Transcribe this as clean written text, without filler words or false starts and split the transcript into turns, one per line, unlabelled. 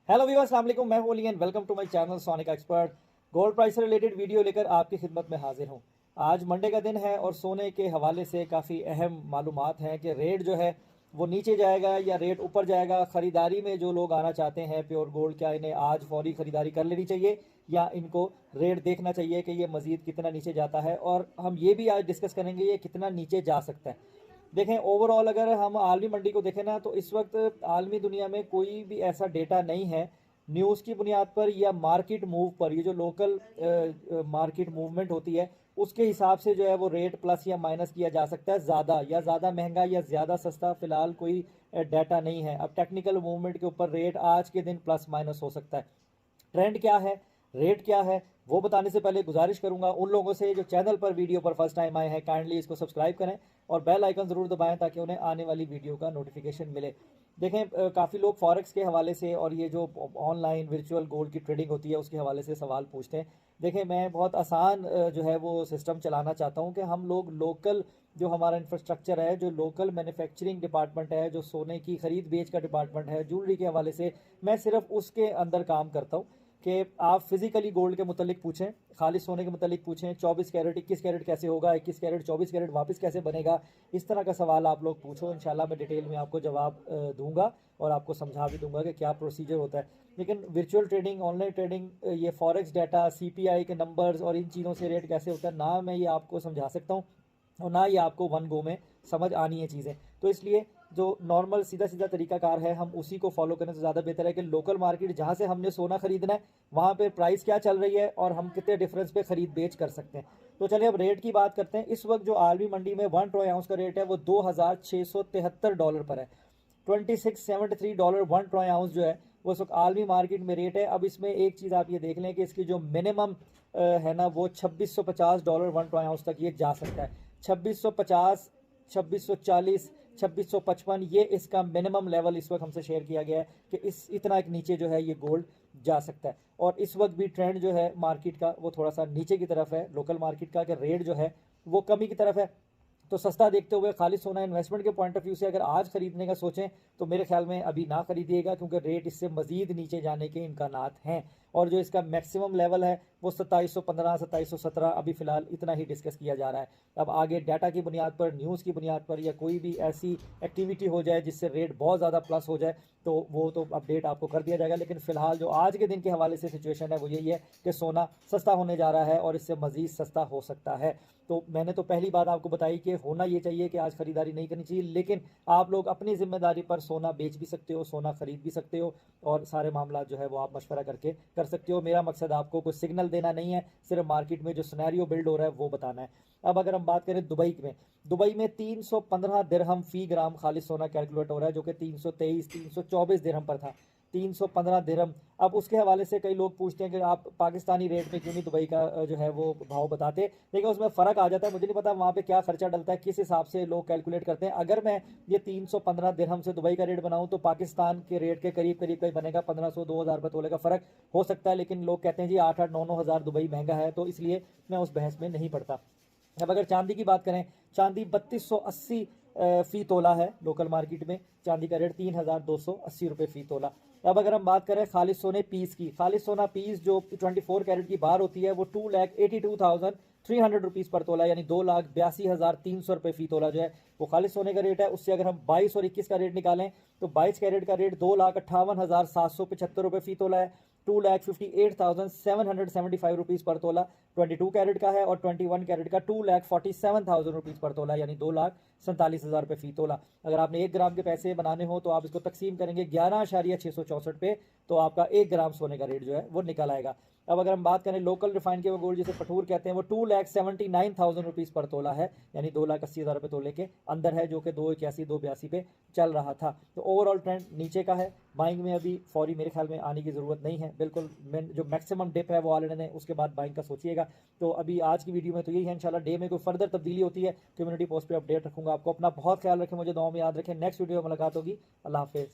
Hello viewers, अस्सलाम वालेकुम। मैं हूं Ali and welcome to my channel Sonic Expert. Gold price से रिलेटेड वीडियो लेकर आपकी खिदमत में हाजिर हूं। आज मंडे का दिन है और सोने के हवाले से काफ़ी अहम मालूमात हैं कि रेट जो है वो नीचे जाएगा या रेट ऊपर जाएगा। ख़रीदारी में जो लोग आना चाहते हैं प्योर गोल्ड, क्या इन्हें आज फौरी ख़रीदारी कर लेनी चाहिए या इनको रेट देखना चाहिए कि ये मज़ीद कितना नीचे जाता है। और हम ये भी आज डिस्कस करेंगे ये कितना नीचे जा सकता है। देखें, ओवरऑल अगर हम आलमी मंडी को देखें ना, तो इस वक्त आलमी दुनिया में कोई भी ऐसा डेटा नहीं है न्यूज़ की बुनियाद पर या मार्केट मूव पर, ये जो लोकल मार्केट मूवमेंट होती है उसके हिसाब से जो है वो रेट प्लस या माइनस किया जा सकता है। ज़्यादा महंगा या ज़्यादा सस्ता फ़िलहाल कोई डाटा नहीं है। अब टेक्निकल मूवमेंट के ऊपर रेट आज के दिन प्लस माइनस हो सकता है। ट्रेंड क्या है, रेट क्या है, वो बताने से पहले गुजारिश करूंगा उन लोगों से जो चैनल पर वीडियो पर फर्स्ट टाइम आए हैं, काइंडली इसको सब्सक्राइब करें और बेल आइकन ज़रूर दबाएं ताकि उन्हें आने वाली वीडियो का नोटिफिकेशन मिले। देखें, काफ़ी लोग फॉरेक्स के हवाले से और ये जो ऑनलाइन वर्चुअल गोल्ड की ट्रेडिंग होती है उसके हवाले से सवाल पूछते हैं। देखें, मैं बहुत आसान जो है वो सिस्टम चलाना चाहता हूँ कि हम लोग लोकल जो हमारा इंफ्रास्ट्रक्चर है, जो लोकल मैन्युफैक्चरिंग डिपार्टमेंट है, जो सोने की ख़रीद बेच का डिपार्टमेंट है, ज्वेलरी के हवाले से, मैं सिर्फ उसके अंदर काम करता हूँ कि आप फिजिकली गोल्ड के मुतालिक पूछें, खालिश सोने के मुतालिक पूछें, 24 कैरेट 21 कैरेट कैसे होगा, 21 कैरेट 24 कैरेट वापस कैसे बनेगा, इस तरह का सवाल आप लोग पूछो। इंशाल्लाह मैं डिटेल में आपको जवाब दूंगा और आपको समझा भी दूंगा कि क्या प्रोसीजर होता है। लेकिन वर्चुअल ट्रेडिंग, ऑनलाइन ट्रेडिंग, ये फॉरेक्स डाटा, सीपीआई के नंबर्स और इन चीज़ों से रेट कैसे होता है ना, मैं ये आपको समझा सकता हूँ और ना ये आपको वन गो में समझ आनी है चीज़ें। तो इसलिए जो नॉर्मल सीधा सीधा तरीकाकार है हम उसी को फॉलो करें तो ज़्यादा बेहतर है कि लोकल मार्केट जहाँ से हमने सोना खरीदना है वहाँ पे प्राइस क्या चल रही है और हम कितने डिफरेंस पे खरीद बेच कर सकते हैं। तो चलिए अब रेट की बात करते हैं। इस वक्त जो आलमी मंडी में 1 ट्रोय आउंस का रेट है वो $2673 पर है। $2673 1 ट्रोय आउंस जो है वो इस वक्त आलमी मार्केट में रेट है। अब इसमें एक चीज़ आप ये देख लें कि इसकी जो मिनिमम है ना वो $2650 1 ट्रोय आउंस तक ये जा सकता है। 2650, 2640, 2655 ये इसका मिनिमम लेवल इस वक्त हमसे शेयर किया गया है कि इस इतना एक नीचे जो है ये गोल्ड जा सकता है। और इस वक्त भी ट्रेंड जो है मार्केट का वो थोड़ा सा नीचे की तरफ है, लोकल मार्केट का, कि रेट जो है वो कमी की तरफ है। तो सस्ता देखते हुए खालिश सोना इन्वेस्टमेंट के पॉइंट ऑफ व्यू से अगर आज खरीदने का सोचें तो मेरे ख्याल में अभी ना खरीदिएगा, क्योंकि रेट इससे मजीद नीचे जाने के इम्कानात हैं। और जो इसका मैक्सिमम लेवल है वो 2715, 2717 अभी फ़िलहाल इतना ही डिस्कस किया जा रहा है। अब आगे डाटा की बुनियाद पर, न्यूज़ की बुनियाद पर या कोई भी ऐसी एक्टिविटी हो जाए जिससे रेट बहुत ज़्यादा प्लस हो जाए तो वो तो अपडेट आपको कर दिया जाएगा। लेकिन फ़िलहाल जो आज के दिन के हवाले से सिचुएशन है वो यही है कि सोना सस्ता होने जा रहा है और इससे मज़ीद सस्ता हो सकता है। तो मैंने तो पहली बात आपको बताई कि होना ये चाहिए कि आज ख़रीदारी नहीं करनी चाहिए, लेकिन आप लोग अपनी ज़िम्मेदारी पर सोना बेच भी सकते हो, सोना ख़रीद भी सकते हो और सारे मामला जो है वो आप मशवरा करके कर सकते हो। मेरा मकसद आपको कोई सिग्नल देना नहीं है, सिर्फ मार्केट में जो सिनेरियो बिल्ड हो रहा है वो बताना है। अब अगर हम बात करें दुबई में 315 दिरहम फी ग्राम खालिश सोना कैलकुलेट हो रहा है, जो कि 323 324 दिरहम पर था। 315 दिरहम। अब उसके हवाले से कई लोग पूछते हैं कि आप पाकिस्तानी रेट में क्यों नहीं दुबई का जो है वो भाव बताते, लेकिन उसमें फ़र्क आ जाता है। मुझे नहीं पता वहाँ पे क्या खर्चा डलता है, किस हिसाब से लोग कैलकुलेट करते हैं। अगर मैं ये 315 दिरहम से दुबई का रेट बनाऊँ तो पाकिस्तान के रेट के करीब करीब कहीं बनेगा 1500 2000 रुपये तोले का फ़र्क हो सकता है। लेकिन लोग कहते हैं जी 8-8 9-9 हज़ार दुबई महंगा है, तो इसलिए मैं उस बहस में नहीं पड़ता। अब अगर चांदी की बात करें, चांदी 3280 फ़ी तोला है लोकल मार्केट में। चांदी का रेट 3280 रुपये फ़ी तोला। अब अगर हम बात करें खालिश सोने पीस की, खालिश सोना पीस जो 24 कैरेट की बार होती है वो 2,82,300 रुपीज़ पर तोला, यानी 2,82,300 रुपये फ़ी तोला जो है वो खालिश सोने का रेट है। उससे अगर हम 22 और 21 का रेट निकालें तो 22 कैरेट का रेट 2,58,775 रुपये फ़ी तोला है। 2,58,775 रुपीज़ पर तोला 22 कैरेट का है और 21 कैरेट का 2,47,000 रुपीज़ पर तोला, यानी 2,47,000 रुपये फ़ी तोला। अगर आपने 1 ग्राम के पैसे बनाने हो तो आप इसको तकसीम करेंगे 11,664 पे, तो आपका 1 ग्राम सोने का रेट जो है वो निकल आएगा। अब अगर हम बात करें लोकल रिफाइंड के गोल्ड जिसे पठूर कहते हैं, वो 2,79,000 रुपीज़ पर तोला है, यानी 2,80,000 रुपये तोले के अंदर है, जो कि 2,81 2,82 पे चल रहा था। तो ओवरऑल ट्रेंड नीचे का है। बाइंग में अभी फौरी मेरे ख्याल में आने की ज़रूरत नहीं है, बिल्कुल जो मैक्सिमम डिप है वो ऑलरेडी ने, उसके बाद बाइंग का सोचिएगा। तो अभी आज की वीडियो में तो यही है। इंशाल्लाह डे में कोई फर्दर तब्दीली होती है कम्युनिटी पोस्ट पे अपडेट रखूंगा आपको। अपना बहुत ख्याल रखें, मुझे दुआ में याद रखें। नेक्स्ट वीडियो में मुलाकात होगी। अल्लाह हाफिज़।